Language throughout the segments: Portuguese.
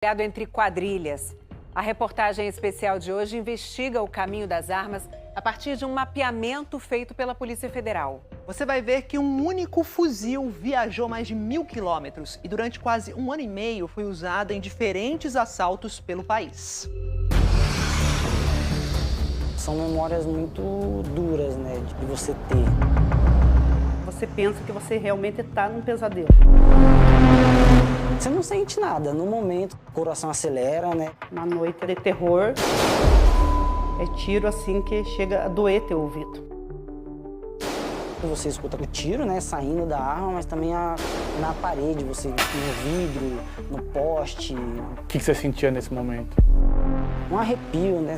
Entre quadrilhas. A reportagem especial de hoje investiga o caminho das armas a partir de um mapeamento feito pela Polícia Federal. Você vai ver que um único fuzil viajou mais de 1.000 quilômetros e durante quase 1 ano e meio foi usado em diferentes assaltos pelo país. São memórias muito duras, né, de você ter. Você pensa que você realmente está num pesadelo. Você não sente nada, no momento o coração acelera, né? Uma noite de terror, é tiro assim que chega a doer teu ouvido. Você escuta o tiro, né, saindo da arma, mas também na parede, você no vidro, no poste. O que você sentia nesse momento? Um arrepio, né?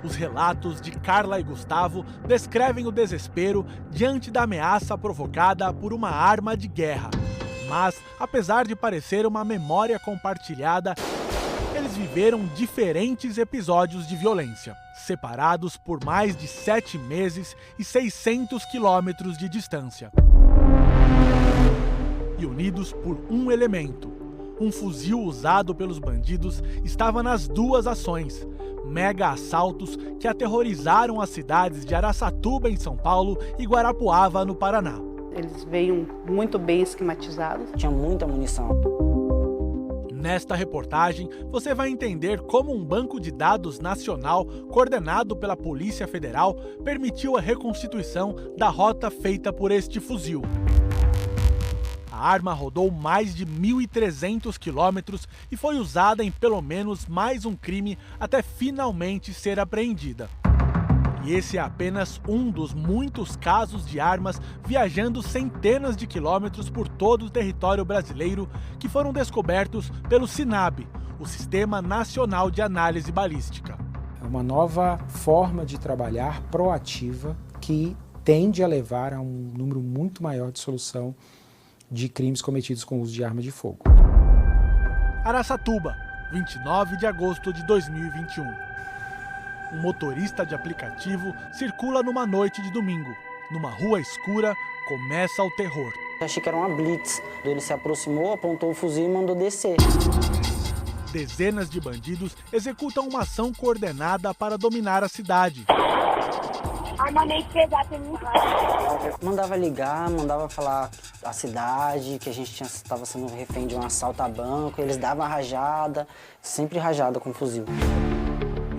Os relatos de Carla e Gustavo descrevem o desespero diante da ameaça provocada por uma arma de guerra. Mas, apesar de parecer uma memória compartilhada, eles viveram diferentes episódios de violência, separados por mais de 7 meses e 600 quilômetros de distância. E unidos por um elemento. Um fuzil usado pelos bandidos estava nas duas ações. Mega assaltos que aterrorizaram as cidades de Araçatuba, em São Paulo, e Guarapuava, no Paraná. Eles veio muito bem esquematizados. Tinha muita munição. Nesta reportagem, você vai entender como um banco de dados nacional, coordenado pela Polícia Federal, permitiu a reconstituição da rota feita por este fuzil. A arma rodou mais de 1.300 quilômetros e foi usada em pelo menos mais um crime até finalmente ser apreendida. E esse é apenas um dos muitos casos de armas viajando centenas de quilômetros por todo o território brasileiro que foram descobertos pelo SINAB, o Sistema Nacional de Análise Balística. É uma nova forma de trabalhar proativa que tende a levar a um número muito maior de solução de crimes cometidos com o uso de arma de fogo. Araçatuba, 29 de agosto de 2021. Um motorista de aplicativo circula numa noite de domingo. Numa rua escura, começa o terror. Achei que era uma blitz. Ele se aproximou, apontou o fuzil e mandou descer. Dezenas de bandidos executam uma ação coordenada para dominar a cidade. Armamento pesado tem muito. Mandava ligar, mandava falar a cidade, que a gente estava sendo refém de um assalto a banco. Eles davam a rajada, sempre rajada com fuzil.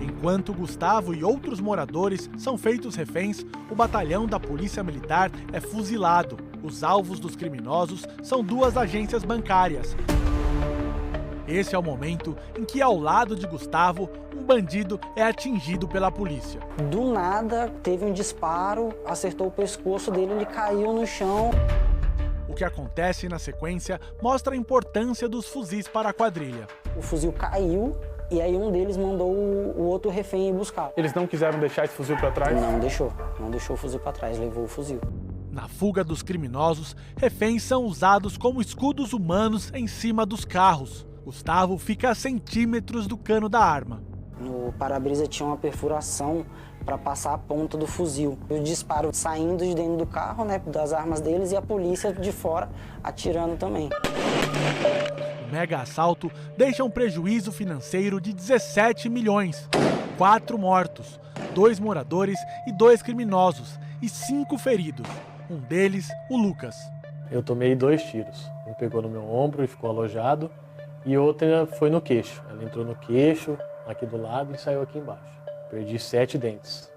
Enquanto Gustavo e outros moradores são feitos reféns, o batalhão da Polícia Militar é fuzilado. Os alvos dos criminosos são 2 agências bancárias. Esse é o momento em que, ao lado de Gustavo, um bandido é atingido pela polícia. Do nada, teve um disparo, acertou o pescoço dele, ele caiu no chão. O que acontece na sequência mostra a importância dos fuzis para a quadrilha. O fuzil caiu e aí um deles mandou o outro refém ir buscar. Eles não quiseram deixar esse fuzil para trás? Não deixou o fuzil para trás, levou o fuzil. Na fuga dos criminosos, reféns são usados como escudos humanos em cima dos carros. Gustavo fica a centímetros do cano da arma. No para-brisa tinha uma perfuração para passar a ponta do fuzil. O disparo saindo de dentro do carro, né, das armas deles, e a polícia de fora atirando também. O mega assalto deixa um prejuízo financeiro de 17 milhões. 4 mortos, 2 moradores e 2 criminosos, e 5 feridos. Um deles, o Lucas. Eu tomei 2 tiros. Um pegou no meu ombro e ficou alojado, e outra foi no queixo. Ela entrou no queixo, aqui do lado, e saiu aqui embaixo. Perdi 7 dentes.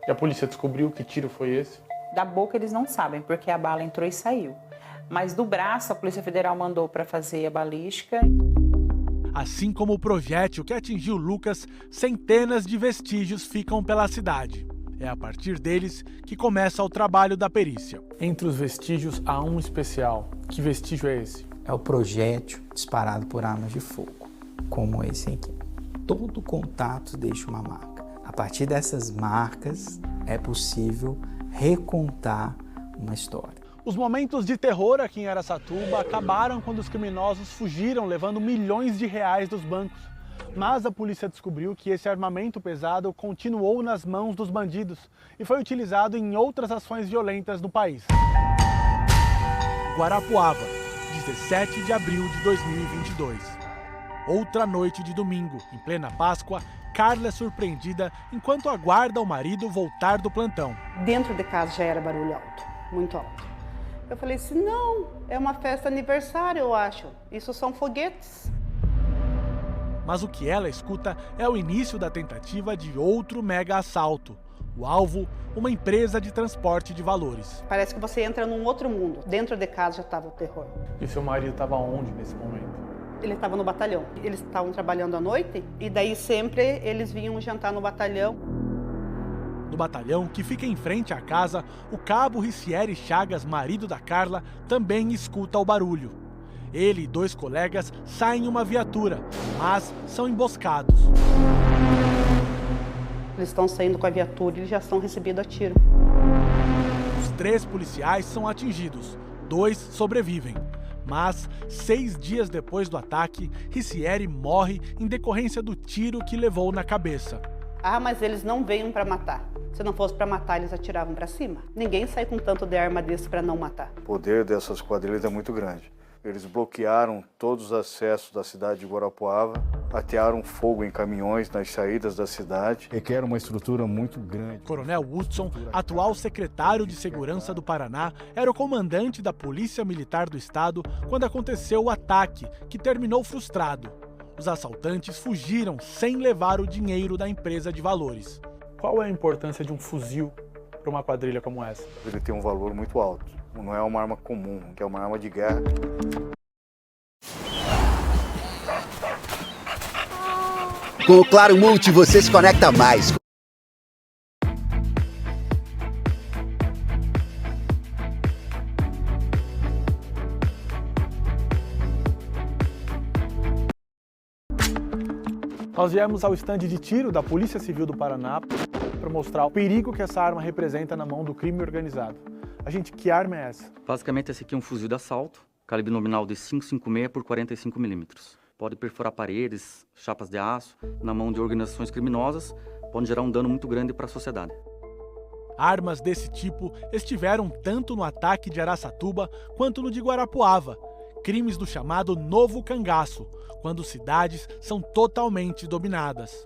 E a polícia descobriu que tiro foi esse? Da boca eles não sabem, porque a bala entrou e saiu. Mas do braço, a Polícia Federal mandou para fazer a balística. Assim como o projétil que atingiu Lucas, centenas de vestígios ficam pela cidade. É a partir deles que começa o trabalho da perícia. Entre os vestígios há um especial. Que vestígio é esse? É o projétil disparado por armas de fogo, como esse aqui. Todo contato deixa uma marca. A partir dessas marcas é possível recontar uma história. Os momentos de terror aqui em Araçatuba acabaram quando os criminosos fugiram levando milhões de reais dos bancos. Mas a polícia descobriu que esse armamento pesado continuou nas mãos dos bandidos e foi utilizado em outras ações violentas no país. Guarapuava, 17 de abril de 2022. Outra noite de domingo, em plena Páscoa, Carla é surpreendida enquanto aguarda o marido voltar do plantão. Dentro de casa já era barulho alto, muito alto. Eu falei assim, não, é uma festa aniversário, eu acho. Isso são foguetes. Mas o que ela escuta é o início da tentativa de outro mega assalto. O alvo, uma empresa de transporte de valores. Parece que você entra num outro mundo. Dentro de casa já estava o terror. E seu marido estava onde nesse momento? Ele estava no batalhão. Eles estavam trabalhando à noite e daí sempre eles vinham jantar no batalhão. No batalhão, que fica em frente à casa, o cabo Ricieri Chagas, marido da Carla, também escuta o barulho. Ele e 2 colegas saem em uma viatura, mas são emboscados. Eles estão saindo com a viatura e eles já estão recebendo a tiro. Os 3 policiais são atingidos, 2 sobrevivem. Mas, 6 dias depois do ataque, Ricieri morre em decorrência do tiro que levou na cabeça. Ah, mas eles não veio para matar. Se não fosse para matar, eles atiravam para cima. Ninguém sai com tanto de arma desse para não matar. O poder dessas quadrilhas é muito grande. Eles bloquearam todos os acessos da cidade de Guarapuava, atearam fogo em caminhões nas saídas da cidade. Requer uma estrutura muito grande. Coronel Hudson, atual secretário de Segurança do Paraná, era o comandante da Polícia Militar do Estado quando aconteceu o ataque, que terminou frustrado. Os assaltantes fugiram sem levar o dinheiro da empresa de valores. Qual é a importância de um fuzil para uma quadrilha como essa? Ele tem um valor muito alto. Não é uma arma comum, que é uma arma de guerra. Com o Claro Multi você se conecta mais. Nós viemos ao estande de tiro da Polícia Civil do Paraná para mostrar o perigo que essa arma representa na mão do crime organizado. Gente, que arma é essa? Basicamente, esse aqui é um fuzil de assalto, calibre nominal de 5,56 por 45 milímetros. Pode perfurar paredes, chapas de aço, na mão de organizações criminosas, pode gerar um dano muito grande para a sociedade. Armas desse tipo estiveram tanto no ataque de Araçatuba quanto no de Guarapuava, crimes do chamado Novo Cangaço, quando cidades são totalmente dominadas.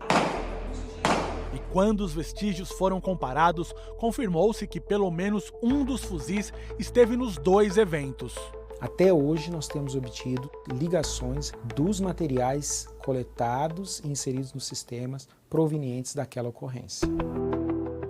E quando os vestígios foram comparados, confirmou-se que pelo menos um dos fuzis esteve nos 2 eventos. Até hoje nós temos obtido ligações dos materiais coletados e inseridos nos sistemas provenientes daquela ocorrência.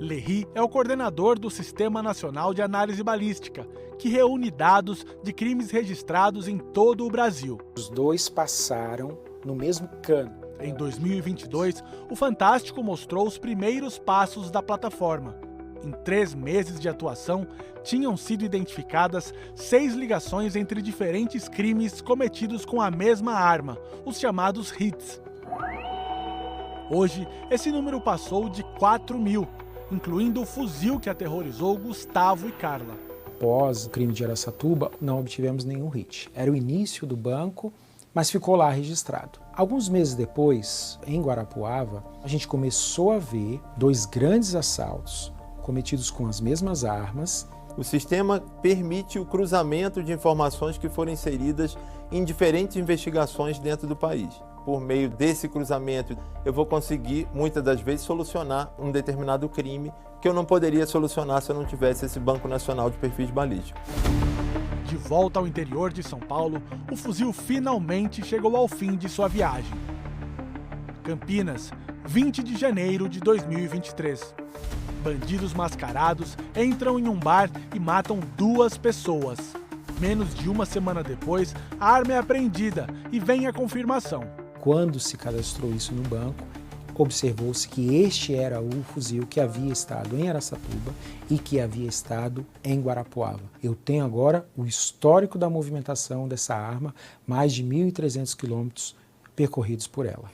Lerry é o coordenador do Sistema Nacional de Análise Balística, que reúne dados de crimes registrados em todo o Brasil. Os 2 passaram no mesmo cano. Em 2022, o Fantástico mostrou os primeiros passos da plataforma. Em 3 meses de atuação, tinham sido identificadas 6 ligações entre diferentes crimes cometidos com a mesma arma, os chamados hits. Hoje, esse número passou de 4.000, incluindo o fuzil que aterrorizou Gustavo e Carla. Após o crime de Araçatuba, não obtivemos nenhum hit. Era o início do banco, mas ficou lá registrado. Alguns meses depois, em Guarapuava, a gente começou a ver 2 grandes assaltos cometidos com as mesmas armas. O sistema permite o cruzamento de informações que foram inseridas em diferentes investigações dentro do país. Por meio desse cruzamento, eu vou conseguir, muitas das vezes, solucionar um determinado crime que eu não poderia solucionar se eu não tivesse esse Banco Nacional de Perfis Balísticos. De volta ao interior de São Paulo, o fuzil finalmente chegou ao fim de sua viagem. Campinas, 20 de janeiro de 2023. Bandidos mascarados entram em um bar e matam 2 pessoas. Menos de uma semana depois, a arma é apreendida e vem a confirmação. Quando se cadastrou isso no banco, observou-se que este era o fuzil que havia estado em Araçatuba e que havia estado em Guarapuava. Eu tenho agora o histórico da movimentação dessa arma, mais de 1.300 quilômetros percorridos por ela.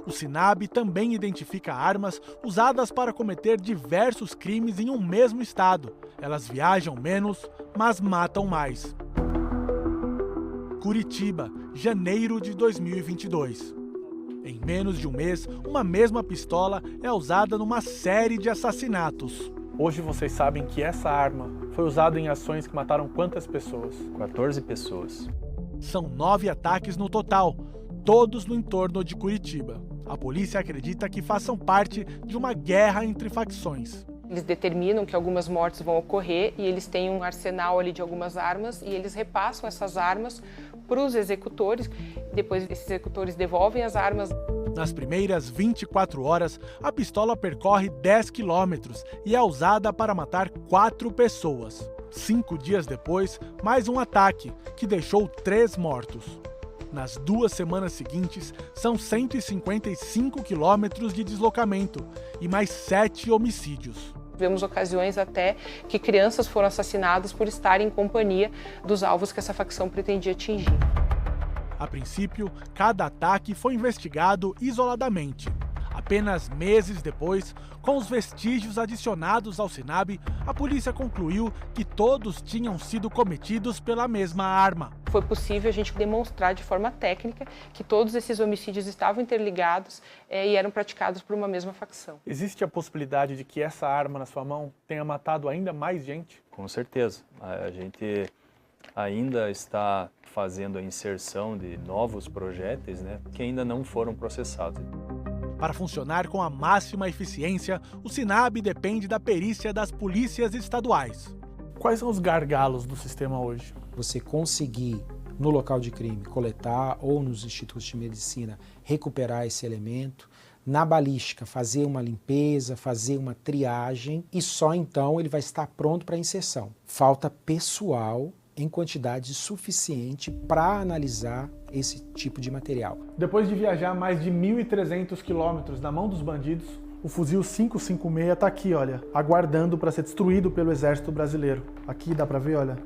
O SINAB também identifica armas usadas para cometer diversos crimes em um mesmo estado. Elas viajam menos, mas matam mais. Curitiba, janeiro de 2022. Em menos de um mês, uma mesma pistola é usada numa série de assassinatos. Hoje vocês sabem que essa arma foi usada em ações que mataram quantas pessoas? 14 pessoas. São 9 ataques no total, todos no entorno de Curitiba. A polícia acredita que façam parte de uma guerra entre facções. Eles determinam que algumas mortes vão ocorrer e eles têm um arsenal ali de algumas armas e eles repassam essas armas para os executores. Depois esses executores devolvem as armas. Nas primeiras 24 horas, a pistola percorre 10 quilômetros e é usada para matar 4 pessoas. 5 dias depois, mais um ataque, que deixou 3 mortos. Nas 2 semanas seguintes, são 155 quilômetros de deslocamento e mais 7 homicídios. Tivemos ocasiões até que crianças foram assassinadas por estarem em companhia dos alvos que essa facção pretendia atingir. A princípio, cada ataque foi investigado isoladamente. Apenas meses depois, com os vestígios adicionados ao SINAB, a polícia concluiu que todos tinham sido cometidos pela mesma arma. Foi possível a gente demonstrar de forma técnica que todos esses homicídios estavam interligados e eram praticados por uma mesma facção. Existe a possibilidade de que essa arma na sua mão tenha matado ainda mais gente? Com certeza. A gente ainda está fazendo a inserção de novos projéteis, que ainda não foram processados. Para funcionar com a máxima eficiência, o SINAB depende da perícia das polícias estaduais. Quais são os gargalos do sistema hoje? Você conseguir, no local de crime, coletar ou nos institutos de medicina, recuperar esse elemento, na balística, fazer uma limpeza, fazer uma triagem e só então ele vai estar pronto para inserção. Falta pessoal em quantidade suficiente para analisar esse tipo de material. Depois de viajar mais de 1.300 quilômetros na mão dos bandidos, o fuzil 556 está aqui, olha, aguardando para ser destruído pelo Exército Brasileiro. Aqui dá para ver, olha,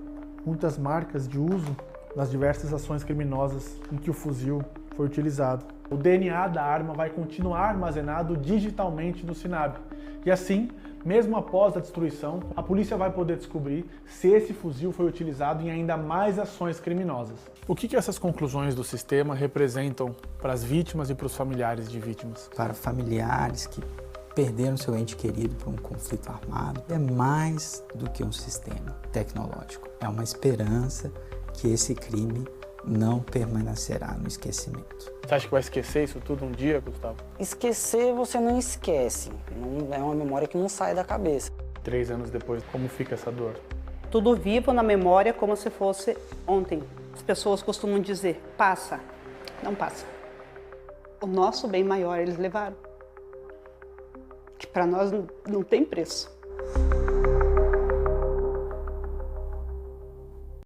muitas marcas de uso nas diversas ações criminosas em que o fuzil foi utilizado. O DNA da arma vai continuar armazenado digitalmente no SINAB. E assim, mesmo após a destruição, a polícia vai poder descobrir se esse fuzil foi utilizado em ainda mais ações criminosas. O que essas conclusões do sistema representam para as vítimas e para os familiares de vítimas? Para familiares que perderam seu ente querido por um conflito armado, é mais do que um sistema tecnológico. É uma esperança que esse crime não permanecerá no esquecimento. Você acha que vai esquecer isso tudo um dia, Gustavo? Esquecer você não esquece, é uma memória que não sai da cabeça. 3 anos depois, como fica essa dor? Tudo vivo na memória como se fosse ontem. As pessoas costumam dizer, passa. Não passa. O nosso bem maior eles levaram. Que para nós não tem preço.